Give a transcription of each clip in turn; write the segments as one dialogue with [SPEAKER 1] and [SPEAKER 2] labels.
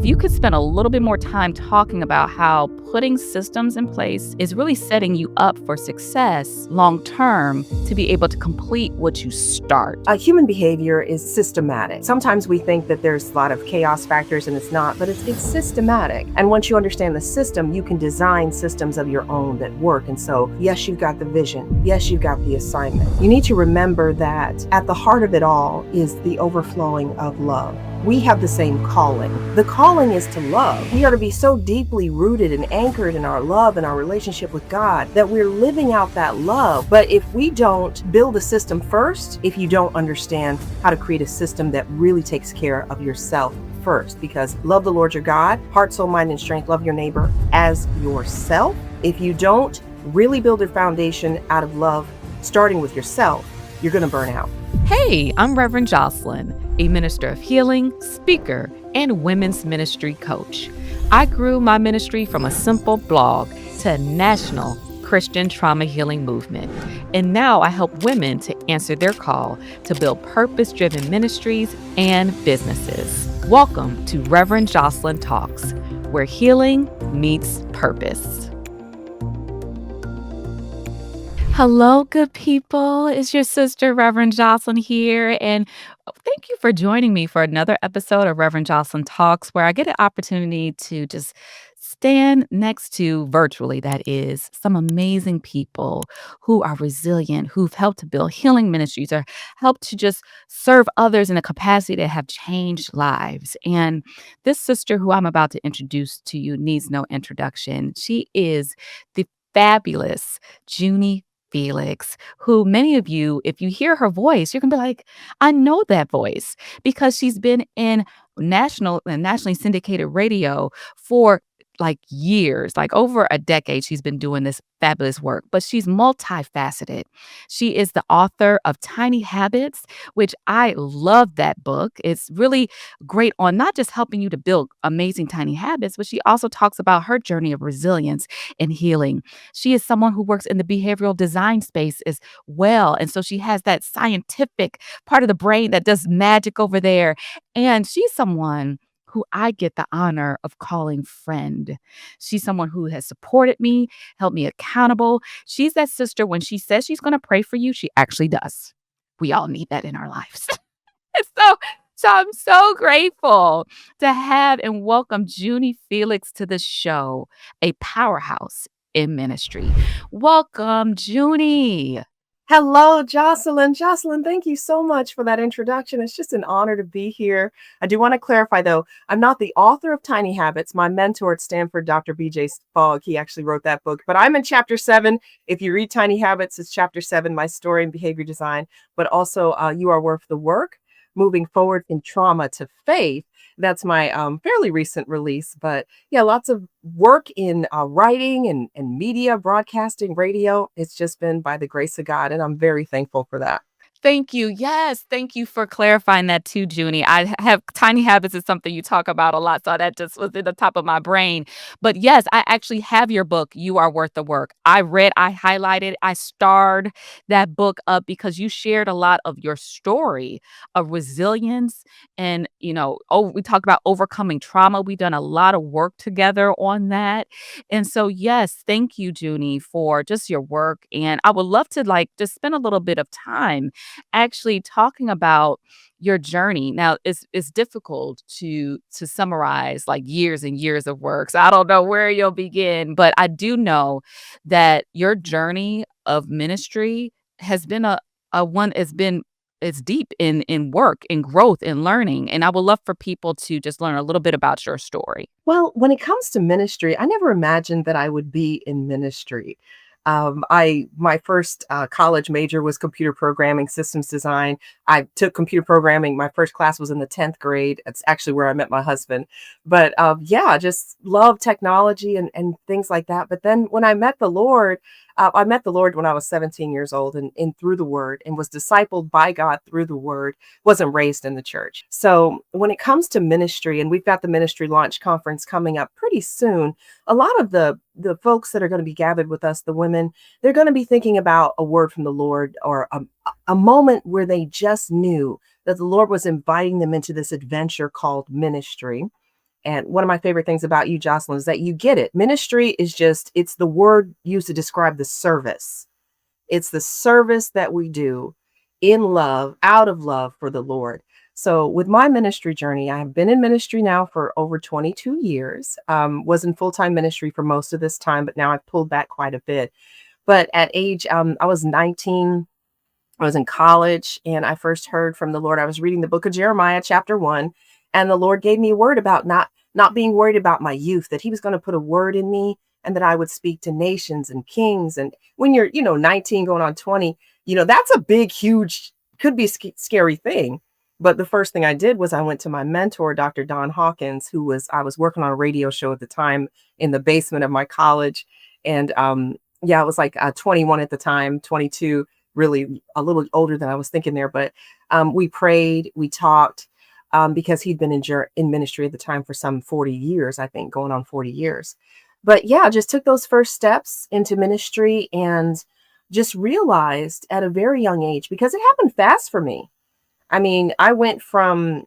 [SPEAKER 1] if you could spend a little bit more time talking about how putting systems in place is really setting you up for success long term to be able to complete what you start.
[SPEAKER 2] Human behavior is systematic. Sometimes we think that there's a lot of chaos factors and it's not, but it's systematic. And once you understand the system, you can design systems of your own that work. And so, yes, you've got the vision. Yes, you've got the assignment. You need to remember that at the heart of it all is the overflowing of love. We have the same calling. The calling is to love. We are to be so deeply rooted and anchored in our love and our relationship with God that we're living out that love. But if we don't build a system first, if you don't understand how to create a system that really takes care of yourself first, because love the Lord your God, heart, soul, mind, and strength, love your neighbor as yourself. If you don't really build a foundation out of love, starting with yourself, you're going to burn out.
[SPEAKER 1] Hey, I'm Reverend Jocelyn, a minister of healing, speaker, and women's ministry coach. I grew my ministry from a simple blog to a national Christian trauma healing movement. And now I help women to answer their call to build purpose-driven ministries and businesses. Welcome to Reverend Jocelyn Talks, where healing meets purpose. Hello, good people. It's your sister, Reverend Jocelyn here. And thank you for joining me for another episode of Reverend Jocelyn Talks, where I get an opportunity to just stand next to, virtually that is, some amazing people who are resilient, who've helped to build healing ministries or helped to just serve others in a capacity that have changed lives. And this sister who I'm about to introduce to you needs no introduction. She is the fabulous Junie Felix, who many of you, if you hear her voice, you're going to be like, I know that voice, because she's been in national and nationally syndicated radio for like years, like over a decade. She's been doing this fabulous work, but she's multifaceted. She is the author of Tiny Habits, which I love that book. It's really great on not just helping you to build amazing tiny habits, but she also talks about her journey of resilience and healing. She is someone who works in the behavioral design space as well. And so she has that scientific part of the brain that does magic over there. And she's someone who I get the honor of calling friend. She's someone who has supported me, held me accountable. She's that sister, when she says she's going to pray for you, she actually does. We all need that in our lives. So I'm so grateful to have and welcome Juni Felix to the show, a powerhouse in ministry. Welcome, Junie.
[SPEAKER 2] Hello, Jocelyn. Jocelyn, thank you so much for that introduction. It's just an honor to be here. I do want to clarify, though, I'm not the author of Tiny Habits. My mentor at Stanford, Dr. B.J. Fogg, he actually wrote that book. But I'm in chapter 7. If you read Tiny Habits, it's chapter 7, my story in behavior design. But also, You Are Worth the Work, Moving Forward in Trauma to Faith. That's my fairly recent release. But yeah, lots of work in writing and media, broadcasting, radio. It's just been by the grace of God, and I'm very thankful for that.
[SPEAKER 1] Thank you. Yes. Thank you for clarifying that too, Junie. I have Tiny Habits is something you talk about a lot. So that just was in the top of my brain. But yes, I actually have your book, You Are Worth the Work. I highlighted, I starred that book up because you shared a lot of your story of resilience. And, we talked about overcoming trauma. We've done a lot of work together on that. And so, yes, thank you, Junie, for just your work. And I would love to just spend a little bit of time actually talking about your journey. Now, it's difficult to summarize like years and years of work. So I don't know where you'll begin, but I do know that your journey of ministry has been a one it's deep in work, in growth, in learning. And I would love for people to just learn a little bit about your story.
[SPEAKER 2] Well, when it comes to ministry, I never imagined that I would be in ministry. My first college major was computer programming, systems design. I took computer programming. My first class was in the 10th grade. It's actually where I met my husband. But yeah, just love technology and things like that. But then when I met the Lord when I was 17 years old and through the word, and was discipled by God through the word, wasn't raised in the church. So when it comes to ministry, and we've got the ministry launch conference coming up pretty soon, a lot of the folks that are going to be gathered with us, the women, they're going to be thinking about a word from the Lord, or a moment where they just knew that the Lord was inviting them into this adventure called ministry. And one of my favorite things about you, Jocelyn, is that you get it. Ministry is just, it's the word used to describe the service. It's the service that we do in love, out of love for the Lord. So with my ministry journey, I've been in ministry now for over 22 years. Was in full-time ministry for most of this time, but now I've pulled back quite a bit. But at age, I was 19, I was in college, and I first heard from the Lord. I was reading the book of Jeremiah, chapter 1, and the Lord gave me a word about not being worried about my youth, that he was going to put a word in me and that I would speak to nations and kings. And when you're, 19 going on 20, that's a big, huge, could be scary thing. But the first thing I did was I went to my mentor, Dr. Don Hawkins, I was working on a radio show at the time in the basement of my college. And yeah, I was like 21 at the time, 22, really a little older than I was thinking there. But we prayed, we talked, because he'd been in ministry at the time for some 40 years, I think, going on 40 years. But yeah, just took those first steps into ministry and just realized at a very young age, because it happened fast for me. I mean, I went from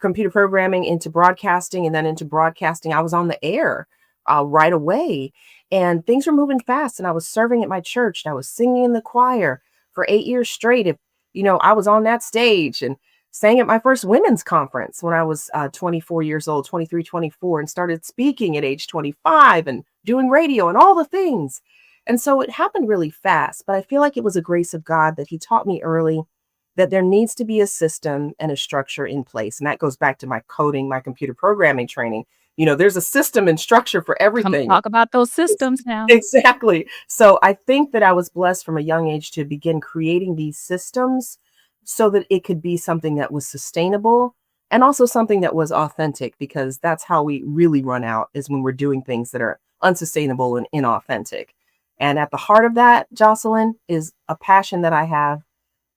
[SPEAKER 2] computer programming into broadcasting and then into broadcasting. I was on the air right away, and things were moving fast. And I was serving at my church. And I was singing in the choir for 8 years straight. If I was on that stage and sang at my first women's conference when I was 24 years old, 23, 24, and started speaking at age 25 and doing radio and all the things. And so it happened really fast. But I feel like it was a grace of God that he taught me early that there needs to be a system and a structure in place. And that goes back to my coding, my computer programming training. There's a system and structure for
[SPEAKER 1] Come
[SPEAKER 2] everything.
[SPEAKER 1] talk about those systems now.
[SPEAKER 2] Exactly. So I think that I was blessed from a young age to begin creating these systems so that it could be something that was sustainable and also something that was authentic, because that's how we really run out, is when we're doing things that are unsustainable and inauthentic. And at the heart of that, Jocelyn, is a passion that I have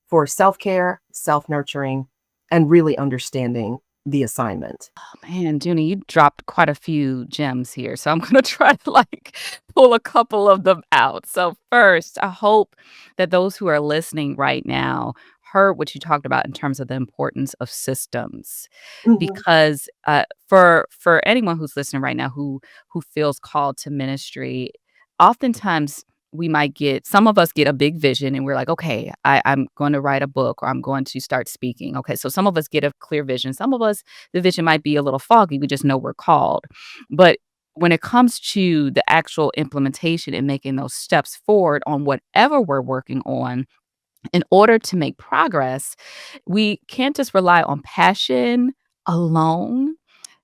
[SPEAKER 2] for self-care, self-nurturing, and really understanding the assignment.
[SPEAKER 1] Man, Junie, you dropped quite a few gems here, so I'm gonna try to, pull a couple of them out. So first, I hope that those who are listening right now heard what you talked about in terms of the importance of systems,
[SPEAKER 2] Mhm.
[SPEAKER 1] because, for anyone who's listening right now who feels called to ministry, oftentimes some of us get a big vision and we're like, "Okay, I'm going to write a book, or I'm going to start speaking." Okay, so some of us get a clear vision. Some of us, the vision might be a little foggy. We just know we're called. But when it comes to the actual implementation and making those steps forward on whatever we're working on, in order to make progress, we can't just rely on passion alone.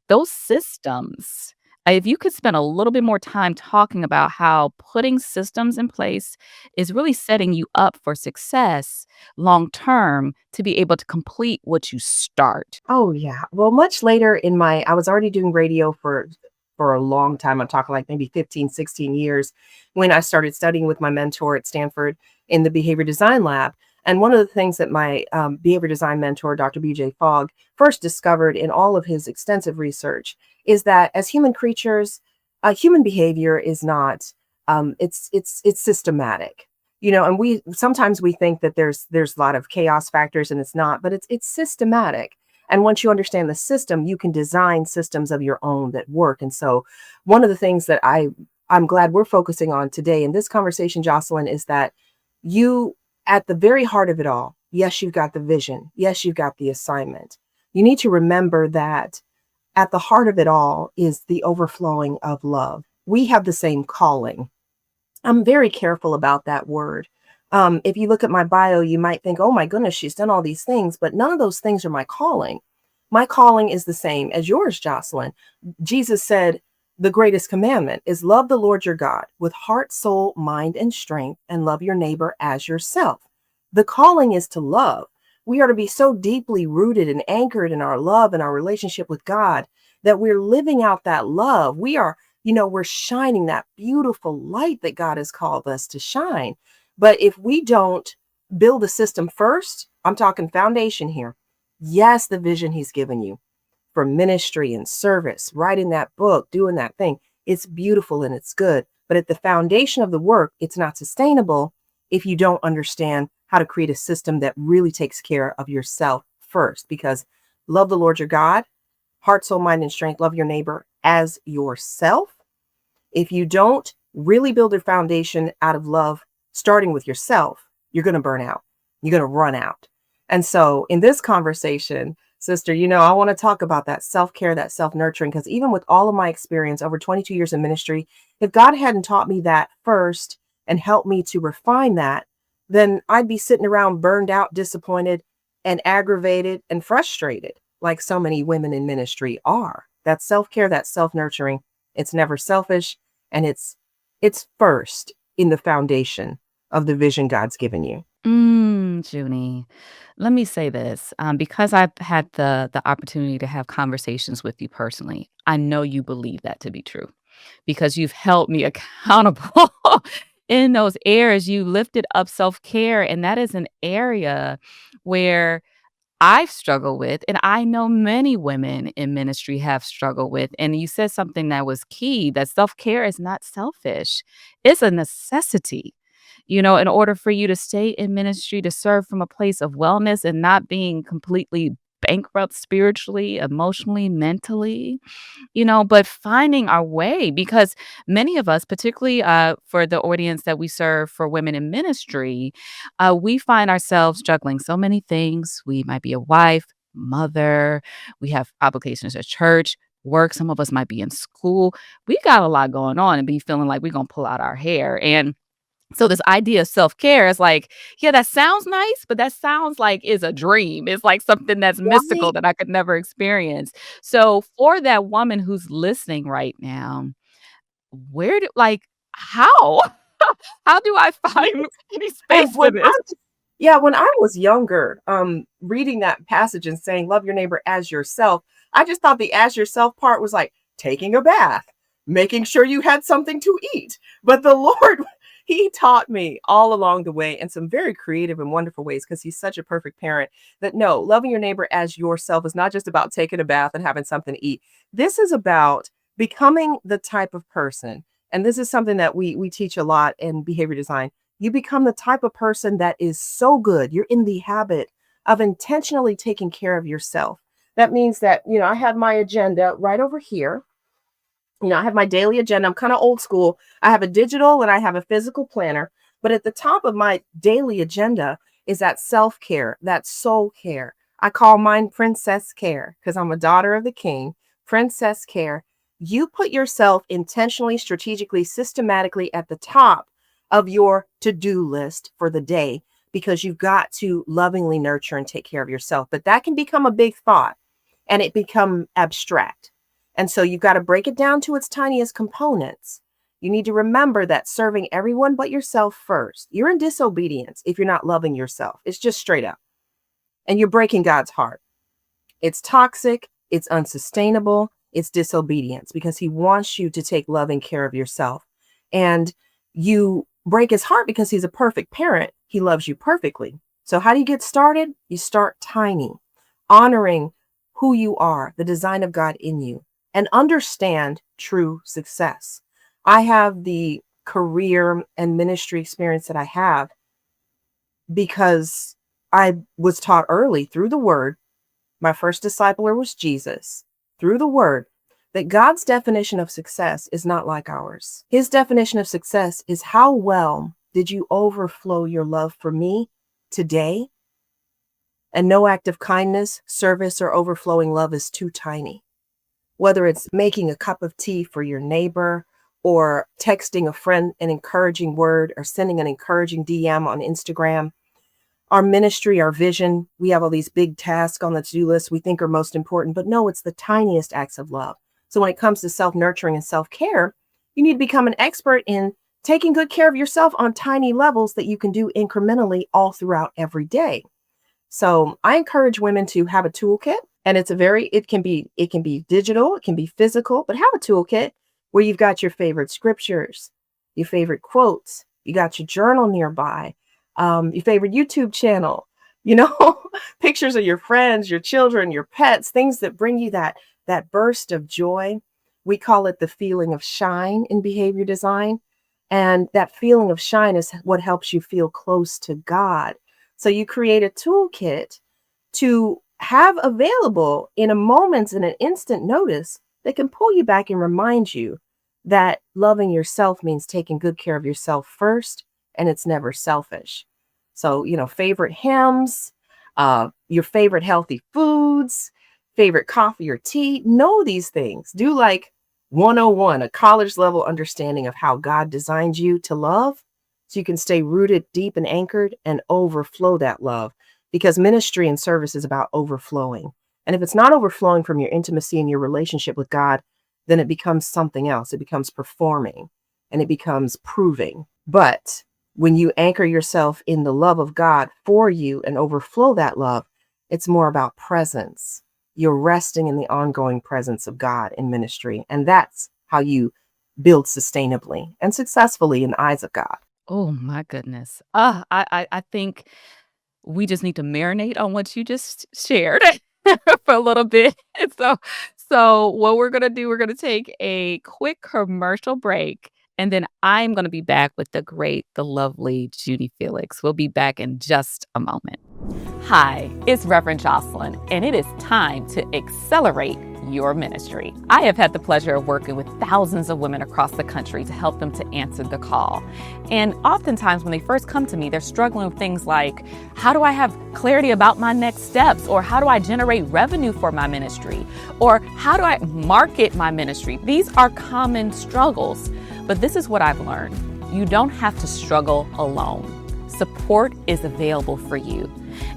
[SPEAKER 1] Those systems, if you could spend a little bit more time talking about how putting systems in place is really setting you up for success long term to be able to complete what you start.
[SPEAKER 2] Oh yeah. Well, much later I was already doing radio for a long time. I'm talking like maybe 15, 16 years when I started studying with my mentor at Stanford in the behavior design lab. And one of the things that my behavior design mentor, Dr. BJ Fogg, first discovered in all of his extensive research is that as human creatures, human behavior is not it's systematic. And we sometimes we think that there's a lot of chaos factors, and it's not, but it's systematic. And once you understand the system, you can design systems of your own that work. And so one of the things that I'm glad we're focusing on today in this conversation, Jocelyn, is that you, at the very heart of it all, yes, you've got the vision. Yes, you've got the assignment. You need to remember that at the heart of it all is the overflowing of love. We have the same calling. I'm very careful about that word. If you look at my bio, you might think, oh my goodness, she's done all these things, but none of those things are my calling. My calling is the same as yours, Jocelyn. Jesus said, the greatest commandment is love the Lord your God with heart, soul, mind, and strength, and love your neighbor as yourself. The calling is to love. We are to be so deeply rooted and anchored in our love and our relationship with God that we're living out that love. We're shining that beautiful light that God has called us to shine. But if we don't build a system first, I'm talking foundation here. Yes, the vision he's given you for ministry and service, writing that book, doing that thing, it's beautiful and it's good. But at the foundation of the work, it's not sustainable if you don't understand how to create a system that really takes care of yourself first. Because love the Lord your God, heart, soul, mind, and strength, love your neighbor as yourself. If you don't really build a foundation out of love, starting with yourself, you're going to burn out. You're going to run out. And so in this conversation, sister, I want to talk about that self-care, that self-nurturing, because even with all of my experience over 22 years in ministry, if God hadn't taught me that first and helped me to refine that, then I'd be sitting around burned out, disappointed, and aggravated and frustrated, like so many women in ministry are. That self-care, that self-nurturing, it's never selfish, and it's first in the foundation of the vision God's given you.
[SPEAKER 1] Junie, let me say this, because I've had the opportunity to have conversations with you personally, I know you believe that to be true because you've held me accountable in those areas. You lifted up self-care, and that is an area where I've struggled with, and I know many women in ministry have struggled with. And you said something that was key, that self-care is not selfish. It's a necessity. In order for you to stay in ministry, to serve from a place of wellness and not being completely bankrupt spiritually, emotionally, mentally, but finding our way because many of us, particularly for the audience that we serve for women in ministry, we find ourselves juggling so many things. We might be a wife, mother, we have obligations at church, work. Some of us might be in school. We got a lot going on and be feeling like we're going to pull out our hair. And so this idea of self-care is like, yeah, that sounds nice, but that sounds like is a dream. It's like something that's mystical
[SPEAKER 2] Right.
[SPEAKER 1] that I could never experience. So for that woman who's listening right now, where do like how? How do I find any
[SPEAKER 2] And
[SPEAKER 1] space for this?
[SPEAKER 2] when I was younger, reading that passage and saying, love your neighbor as yourself, I just thought the as yourself part was like taking a bath, making sure you had something to eat. But the Lord, He taught me all along the way in some very creative and wonderful ways because He's such a perfect parent that no, loving your neighbor as yourself is not just about taking a bath and having something to eat. This is about becoming the type of person. And this is something that we teach a lot in behavior design. You become the type of person that is so good. You're in the habit of intentionally taking care of yourself. That means that, I have my agenda right over here. I have my daily agenda. I'm kind of old school. I have a digital and I have a physical planner. But at the top of my daily agenda is that self care, that soul care. I call mine princess care because I'm a daughter of the king. Princess care. You put yourself intentionally, strategically, systematically at the top of your to do list for the day because you've got to lovingly nurture and take care of yourself. But that can become a big thought and it become abstract. And so you've got to break it down to its tiniest components. You need to remember that serving everyone but yourself first. You're in disobedience if you're not loving yourself. It's just straight up. And you're breaking God's heart. It's toxic. It's unsustainable. It's disobedience because He wants you to take loving care of yourself. And you break His heart because He's a perfect parent. He loves you perfectly. So how do you get started? You start tiny, honoring who you are, the design of God in you, and understand true success. I have the career and ministry experience that I have because I was taught early through the word. My first discipler was Jesus, through the word, that God's definition of success is not like ours. His definition of success is how well did you overflow your love for me today? And no act of kindness, service, or overflowing love is too tiny. Whether it's making a cup of tea for your neighbor or texting a friend an encouraging word or sending an encouraging DM on Instagram, our ministry, our vision, we have all these big tasks on the to-do list we think are most important, but no, it's the tiniest acts of love. So when it comes to self-nurturing and self-care, you need to become an expert in taking good care of yourself on tiny levels that you can do incrementally all throughout every day. So I encourage women to have a toolkit, and it can be digital, it can be physical, but have a toolkit where you've got your favorite scriptures, your favorite quotes, you got your journal nearby, your favorite YouTube channel, pictures of your friends, your children, your pets, things that bring you that burst of joy. We call it the feeling of shine in behavior design. And that feeling of shine is what helps you feel close to God. So you create a toolkit to have available in a moment's and an instant notice that can pull you back and remind you that loving yourself means taking good care of yourself first, and it's never selfish. So, favorite hymns, your favorite healthy foods, favorite coffee or tea, know these things. Do like 101, a college level understanding of how God designed you to love so you can stay rooted, deep, and anchored and overflow that love because ministry and service is about overflowing. And if it's not overflowing from your intimacy and your relationship with God, then it becomes something else. It becomes performing and it becomes proving. But when you anchor yourself in the love of God for you and overflow that love, it's more about presence. You're resting in the ongoing presence of God in ministry. And that's how you build sustainably and successfully in the eyes of God.
[SPEAKER 1] Oh my goodness. I think we just need to marinate on what you just shared for a little bit. And so what we're gonna do, we're gonna take a quick commercial break, and then I'm gonna be back with the great, the lovely Junie Felix. We'll be back in just a moment. Hi, it's Reverend Jocelyn, and it is time to accelerate your ministry. I have had the pleasure of working with thousands of women across the country to help them to answer the call. And oftentimes when they first come to me, they're struggling with things like, how do I have clarity about my next steps? Or how do I generate revenue for my ministry? Or how do I market my ministry? These are common struggles. But this is what I've learned. You don't have to struggle alone. Support is available for you.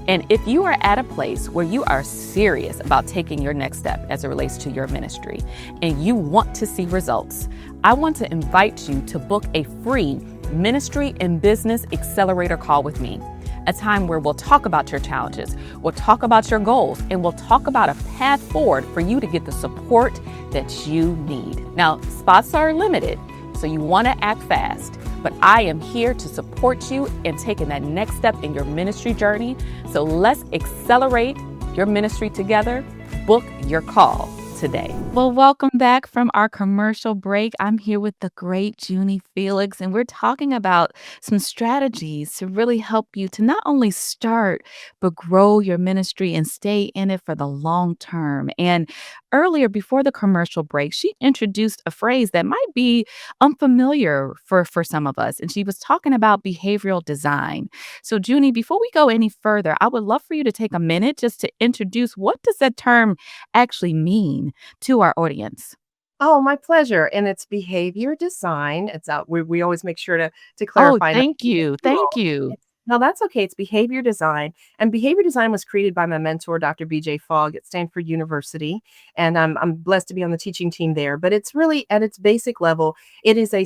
[SPEAKER 1] And if you are at a place where you are serious about taking your next step as it relates to your ministry and you want to see results, I want to invite you to book a free Ministry and Business Accelerator call with me. A time where we'll talk about your challenges, we'll talk about your goals, and we'll talk about a path forward for you to get the support that you need. Now, spots are limited, so you want to act fast. But I am here to support you in taking that next step in your ministry journey. So let's accelerate your ministry together. Book your call today. Well, welcome back from our commercial break. I'm here with the great Juni Felix, and we're talking about some strategies to really help you to not only start, but grow your ministry and stay in it for the long term. And earlier, before the commercial break, she introduced a phrase that might be unfamiliar for some of us, and she was talking about behavioral design. So, Junie, before we go any further, I would love for you to take a minute just to introduce what does that term actually mean to our audience?
[SPEAKER 2] Oh, my pleasure. And it's behavior design. It's out. We always make sure to
[SPEAKER 1] Oh,
[SPEAKER 2] clarify. Not
[SPEAKER 1] thank
[SPEAKER 2] to get
[SPEAKER 1] you.
[SPEAKER 2] too
[SPEAKER 1] Thank
[SPEAKER 2] old.
[SPEAKER 1] you.
[SPEAKER 2] No, that's okay. It's behavior design. And behavior design was created by my mentor, Dr. BJ Fogg at Stanford University. And I'm blessed to be on the teaching team there. But it's really at its basic level, it's a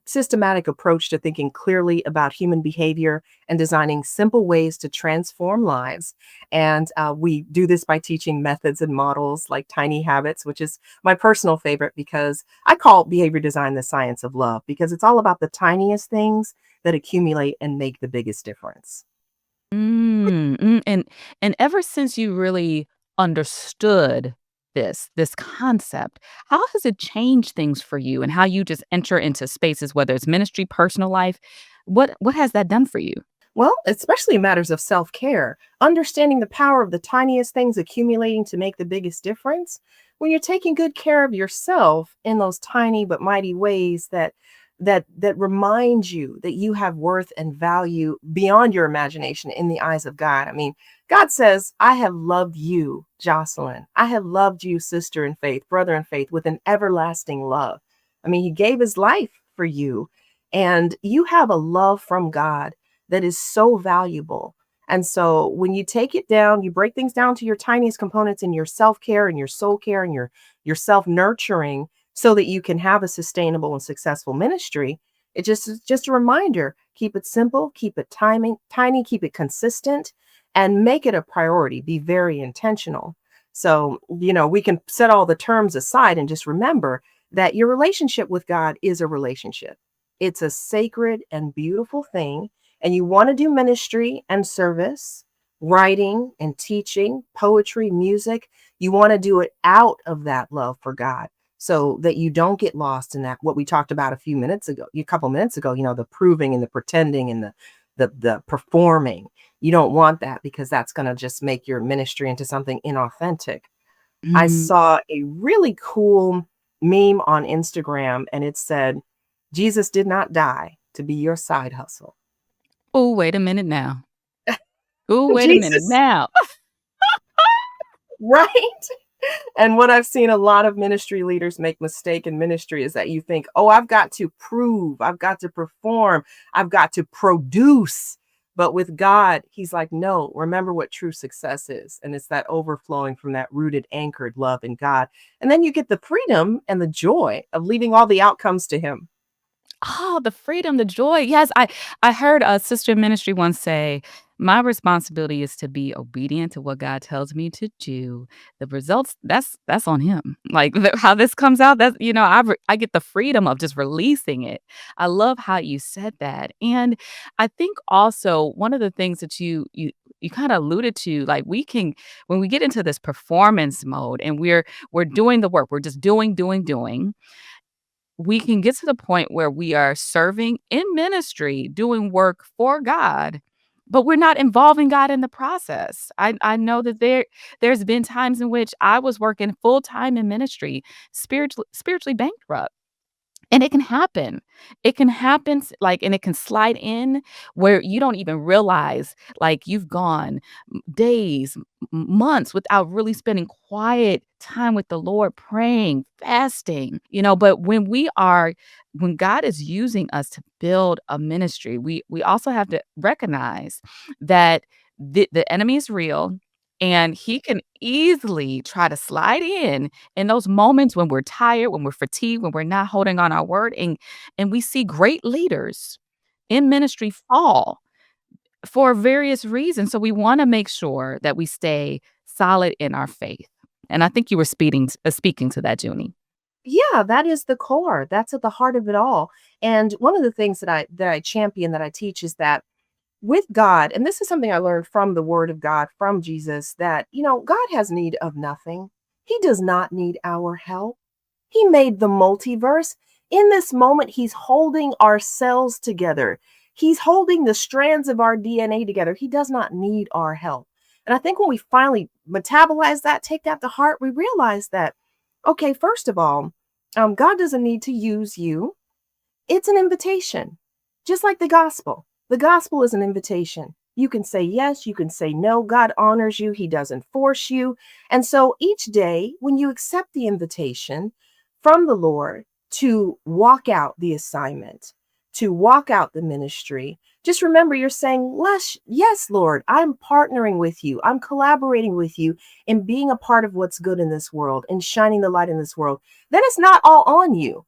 [SPEAKER 2] systematic approach to thinking clearly about human behavior and designing simple ways to transform lives. And we do this by teaching methods and models like tiny habits, which is my personal favorite because I call behavior design the science of love because it's all about the tiniest things that accumulate and make the biggest difference.
[SPEAKER 1] And ever since you really understood this concept, how has it changed things for you and how you just enter into spaces, whether it's ministry, personal life? What has that done for you?
[SPEAKER 2] Well, especially in matters of self care, understanding the power of the tiniest things accumulating to make the biggest difference. When you're taking good care of yourself in those tiny but mighty ways that remind you that you have worth and value beyond your imagination in the eyes of God. I mean, God says, I have loved you, Jocelyn. I have loved you, sister in faith, brother in faith, with an everlasting love. I mean, he gave his life for you, and you have a love from God that is so valuable. And so when you take it down, you break things down to your tiniest components in your self-care and your soul care and your self-nurturing so that you can have a sustainable and successful ministry. It's just a reminder, keep it simple, keep it tiny, keep it consistent, and make it a priority. Be very intentional. So, we can set all the terms aside and just remember that your relationship with God is a relationship. It's a sacred and beautiful thing. And you want to do ministry and service, writing and teaching, poetry, music. You want to do it out of that love for God so that you don't get lost in that, what we talked about a couple minutes ago, the proving and the pretending and the performing. You don't want that because that's going to just make your ministry into something inauthentic. I
[SPEAKER 1] Mm.
[SPEAKER 2] saw a really cool meme on Instagram and it said, Jesus did not die to be your side hustle.
[SPEAKER 1] Oh, wait a minute now. Oh, wait a minute
[SPEAKER 2] Jesus,
[SPEAKER 1] now.
[SPEAKER 2] right? And what I've seen a lot of ministry leaders make mistake in ministry is that you think, "Oh, I've got to prove, I've got to perform, I've got to produce." But with God, he's like, "No, remember what true success is." And it's that overflowing from that rooted, anchored love in God. And then you get the freedom and the joy of leaving all the outcomes to him.
[SPEAKER 1] Oh, the freedom, the joy. Yes, I heard a sister in ministry once say, "My responsibility is to be obedient to what God tells me to do. The results, that's on him." Like, how this comes out, that's I get the freedom of just releasing it. I love how you said that, and I think also one of the things that you kinda alluded to, like, we can when we get into this performance mode and we're doing the work, we're just doing, we can get to the point where we are serving in ministry, doing work for God, but we're not involving God in the process. I know that there's been times in which I was working full time in ministry, spiritually bankrupt. And it can happen. It can happen, like, and it can slide in where you don't even realize, like, you've gone days, months without really spending quiet time with the Lord, praying, fasting, but when God is using us to build a ministry, we also have to recognize that the enemy is real and he can easily try to slide in those moments when we're tired, when we're fatigued, when we're not holding on our word, and we see great leaders in ministry fall for various reasons. So we wanna make sure that we stay solid in our faith. And I think you were speaking to that, Junie.
[SPEAKER 2] Yeah, that is the core. That's at the heart of it all. And one of the things that I champion, that I teach is that with God, and this is something I learned from the word of God, from Jesus, that, God has need of nothing. He does not need our help. He made the multiverse. In this moment, he's holding our cells together. He's holding the strands of our DNA together. He does not need our help. And I think when we finally metabolize that, take that to heart, we realize that, okay, first of all, God doesn't need to use you. It's an invitation, just like the gospel. The gospel is an invitation. You can say yes, you can say no. God honors you, he doesn't force you. And so each day, when you accept the invitation from the Lord to walk out the assignment, to walk out the ministry, just remember you're saying, yes, Lord, I'm partnering with you. I'm collaborating with you in being a part of what's good in this world and shining the light in this world. Then it's not all on you,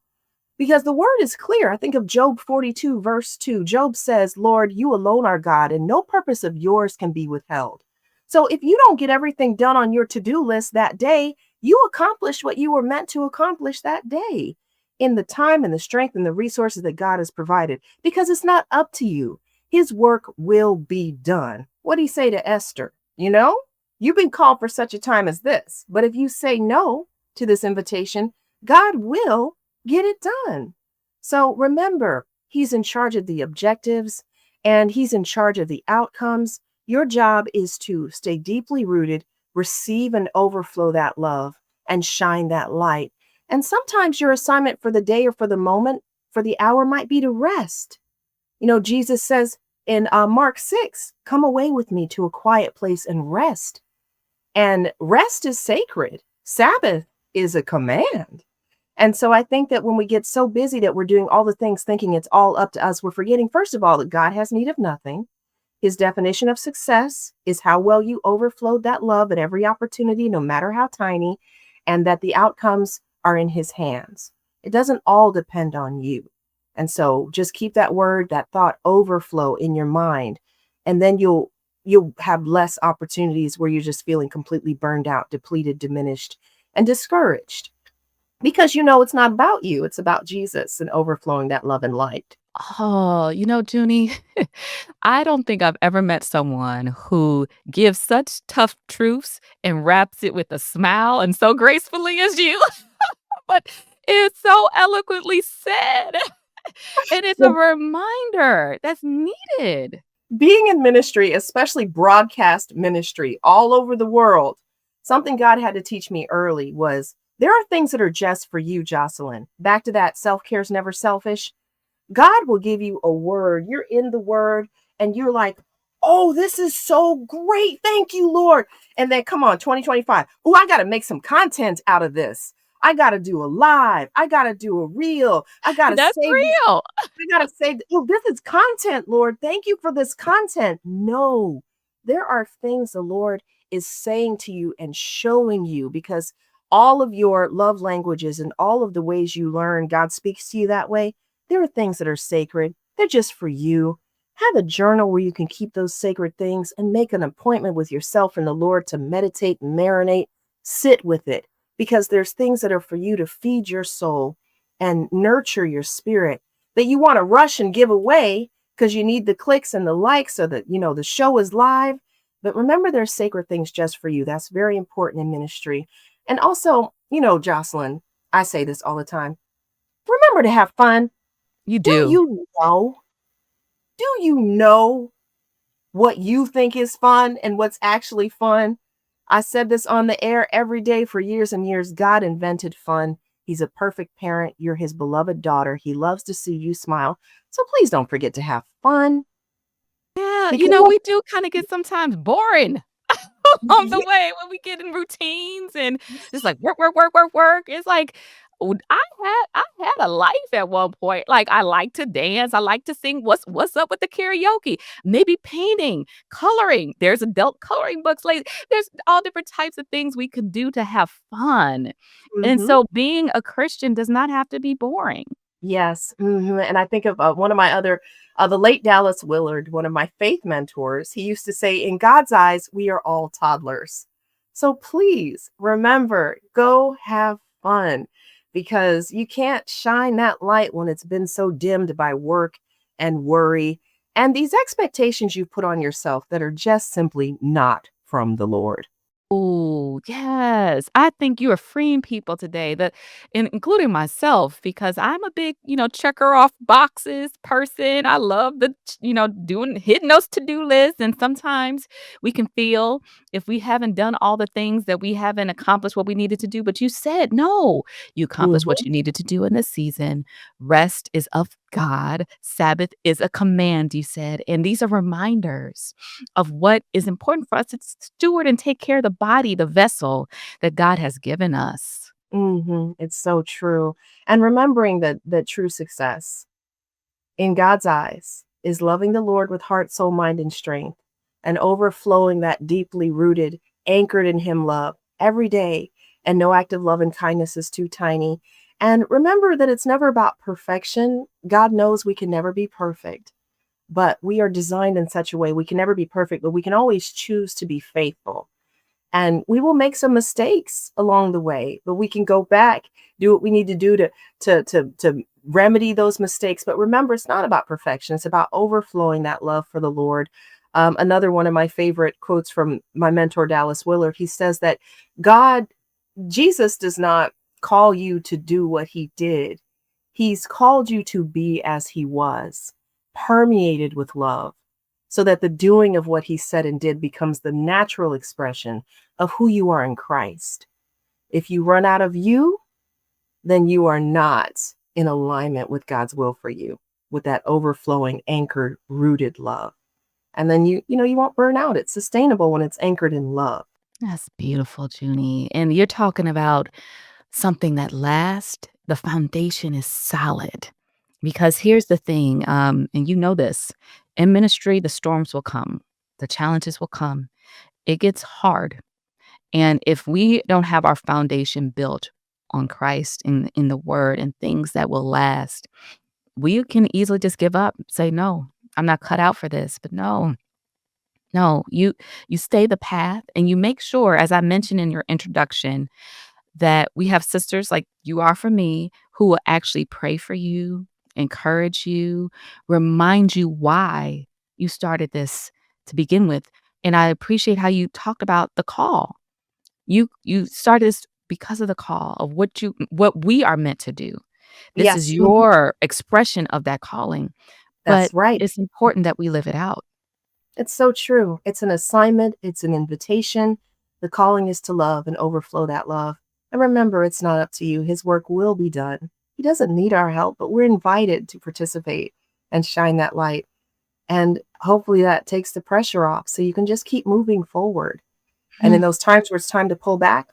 [SPEAKER 2] because the word is clear. I think of Job 42, verse 2. Job says, Lord, you alone are God, and no purpose of yours can be withheld. So if you don't get everything done on your to do list that day, you accomplish what you were meant to accomplish that day in the time and the strength and the resources that God has provided, because it's not up to you. His work will be done. What did he say to Esther? You've been called for such a time as this. But if you say no to this invitation, God will get it done. So remember, he's in charge of the objectives and he's in charge of the outcomes. Your job is to stay deeply rooted, receive and overflow that love, and shine that light. And sometimes your assignment for the day or for the moment, for the hour, might be to rest. Jesus says in Mark 6, come away with me to a quiet place and rest. And rest is sacred. Sabbath is a command. And so I think that when we get so busy that we're doing all the things thinking it's all up to us, we're forgetting, first of all, that God has need of nothing. His definition of success is how well you overflowed that love at every opportunity, no matter how tiny, and that the outcomes are in his hands. It doesn't all depend on you. And so just keep that word, that thought overflow in your mind, and then you'll have less opportunities where you're just feeling completely burned out, depleted, diminished, and discouraged. Because it's not about you, it's about Jesus and overflowing that love and light.
[SPEAKER 1] Oh, Junie, I don't think I've ever met someone who gives such tough truths and wraps it with a smile and so gracefully as you. But it's so eloquently said. And it's a
[SPEAKER 2] Well,
[SPEAKER 1] reminder that's needed.
[SPEAKER 2] Being in ministry, especially broadcast ministry all over the world, something God had to teach me early was there are things that are just for you, Jocelyn. Back to that self care is never selfish. God will give you a word. You're in the word and you're like, oh, this is so great. Thank you, Lord. And then come on, 2025. Oh, I got to make some content out of this. I got to do a live. I got to do a reel. I got to
[SPEAKER 1] That's
[SPEAKER 2] save this.
[SPEAKER 1] real.
[SPEAKER 2] I got to say, oh, this is content, Lord. Thank you for this content. No, there are things the Lord is saying to you and showing you because all of your love languages and all of the ways you learn, God speaks to you that way. There are things that are sacred. They're just for you. Have a journal where you can keep those sacred things and make an appointment with yourself and the Lord to meditate, marinate, sit with it because there's things that are for you to feed your soul and nurture your spirit that you want to rush and give away because you need the clicks and the likes or the show is live. But remember, there's sacred things just for you. That's very important in ministry. And also, Jocelyn, I say this all the time. Remember to have fun.
[SPEAKER 1] You
[SPEAKER 2] Do
[SPEAKER 1] do.
[SPEAKER 2] you know? Do you know what you think is fun and what's actually fun? I said this on the air every day for years and years. God invented fun. He's a perfect parent. You're his beloved daughter. He loves to see you smile. So please don't forget to have fun
[SPEAKER 1] Yeah,
[SPEAKER 2] because
[SPEAKER 1] we do kinda get sometimes boring on the way when we get in routines and just like work, work, work, work, work. It's like, I had a life at one point. Like, I like to dance, I like to sing. What's up with the karaoke? Maybe painting, coloring. There's adult coloring books, like, there's all different types of things we could do to have fun. And
[SPEAKER 2] Mhm.
[SPEAKER 1] so being a Christian does not have to be boring.
[SPEAKER 2] Yes, and I think of, one of my other the late Dallas Willard, one of my faith mentors, he used to say, "In God's eyes, we are all toddlers." So please remember, go have fun because you can't shine that light when it's been so dimmed by work and worry and these expectations you put on yourself that are just simply not from the Lord.
[SPEAKER 1] Oh yes. I think you are freeing people today that including myself because I'm a big, checker off boxes person. I love doing hitting those to-do lists and sometimes we can feel if we haven't done all the things that we haven't accomplished what we needed to do, but you said no. You accomplished what
[SPEAKER 2] Mhm.
[SPEAKER 1] you needed to do in this season. Rest is of God. Sabbath is a command, you said. And these are reminders of what is important for us to steward and take care of the body, the vessel that God has given us.
[SPEAKER 2] It's so true. And remembering that true success in God's eyes is loving the Lord with heart, soul, mind, and strength, and overflowing that deeply rooted, anchored in Him love every day. And no act of love and kindness is too tiny. And remember that it's never about perfection. God knows we can never be perfect, but we are designed in such a way we can never be perfect, but we can always choose to be faithful and we will make some mistakes along the way, but we can go back, do what we need to do to remedy those mistakes. But remember, it's not about perfection, it's about overflowing that love for the Lord. Another one of my favorite quotes from my mentor Dallas Willard, he says that god Jesus does not call you to do what he did. He's called you to be as he was, permeated with love, so that the doing of what he said and did becomes the natural expression of who you are in Christ. If you run out of you, then you are not in alignment with God's will for you, with that overflowing, anchored, rooted love. And then you won't burn out. It's sustainable when it's anchored in love.
[SPEAKER 1] That's beautiful, Junie. And you're talking about something that lasts. The foundation is solid. Because here's the thing, and you know this in ministry, the storms will come, the challenges will come. It gets hard. And if we don't have our foundation built on Christ in the word and things that will last, we can easily just give up, say, no, I'm not cut out for this. But no, no, you stay the path and you make sure, as I mentioned in your introduction, that we have sisters like you are for me who will actually pray for you, encourage you, remind you why you started this to begin with. And I appreciate how you talked about the call. You started this because of the call of what we are meant to do. This is
[SPEAKER 2] Yes,
[SPEAKER 1] your expression of that calling, but
[SPEAKER 2] that's right.
[SPEAKER 1] it's important that we live it out.
[SPEAKER 2] It's so true. It's an assignment, it's an invitation. The calling is to love and overflow that love. And remember, it's not up to you. His work will be done. He doesn't need our help, but we're invited to participate and shine that light. And hopefully that takes the pressure off so you can just keep moving forward. And in those times where it's time to pull back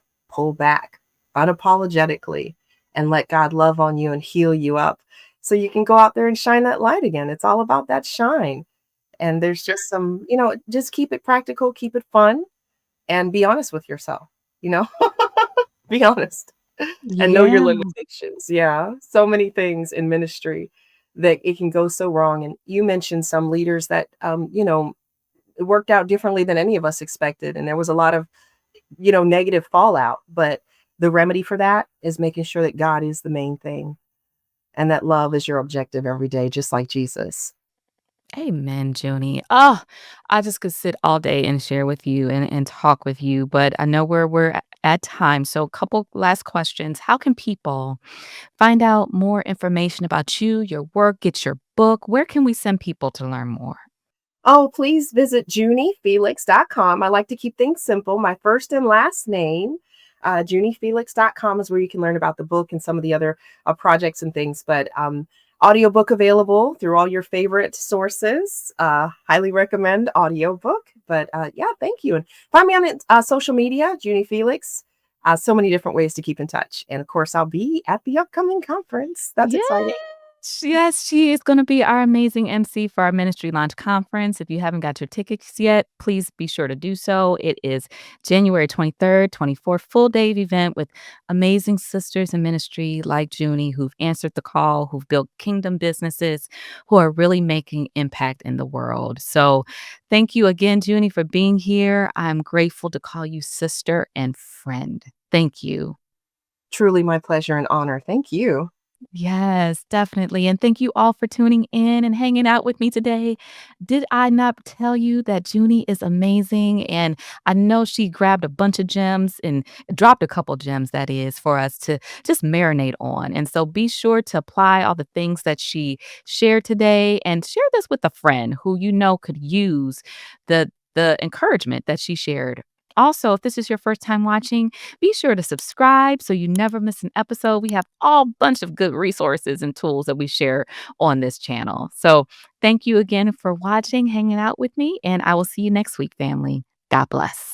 [SPEAKER 2] unapologetically and let God love on you and heal you up so you can go out there and shine that light again. It's all about that shine. And there's just some, just keep it practical, keep it fun, and be honest with yourself, you know? Be honest and know your
[SPEAKER 1] Yeah.
[SPEAKER 2] limitations. Yeah. So many things in ministry that it can go so wrong. And you mentioned some leaders that, it worked out differently than any of us expected. And there was a lot of, negative fallout. But the remedy for that is making sure that God is the main thing and that love is your objective every day, just like Jesus.
[SPEAKER 1] Amen, Junie. Oh, I just could sit all day and share with you and talk with you, but I know we're at time. So, a couple last questions. How can people find out more information about you, your work, get your book? Where can we send people to learn more?
[SPEAKER 2] Oh, please visit JunieFelix.com. I like to keep things simple. My first and last name, JunieFelix.com is where you can learn about the book and some of the other projects and things. But audiobook available through all your favorite sources. Highly recommend audiobook. But yeah, thank you. And find me on social media, Junie Felix. So many different ways to keep in touch. And of course, I'll be at the upcoming conference. That's exciting.
[SPEAKER 1] Yes, she is gonna be our amazing MC for our ministry launch conference. If you haven't got your tickets yet, please be sure to do so. It is January 23rd, 24th, full day event with amazing sisters in ministry like Junie who've answered the call, who've built kingdom businesses, who are really making impact in the world. So thank you again, Junie, for being here. I'm grateful to call you sister and friend. Thank you.
[SPEAKER 2] Truly my pleasure and honor. Thank you.
[SPEAKER 1] Yes, definitely. And thank you all for tuning in and hanging out with me today. Did I not tell you that Junie is amazing? And I know she grabbed a bunch of gems and dropped a couple gems, that is, for us to just marinate on. And so be sure to apply all the things that she shared today and share this with a friend who you know could use the encouragement that she shared. Also, if this is your first time watching, be sure to subscribe so you never miss an episode. We have all bunch of good resources and tools that we share on this channel. So thank you again for watching, hanging out with me, and I will see you next week, family. God bless.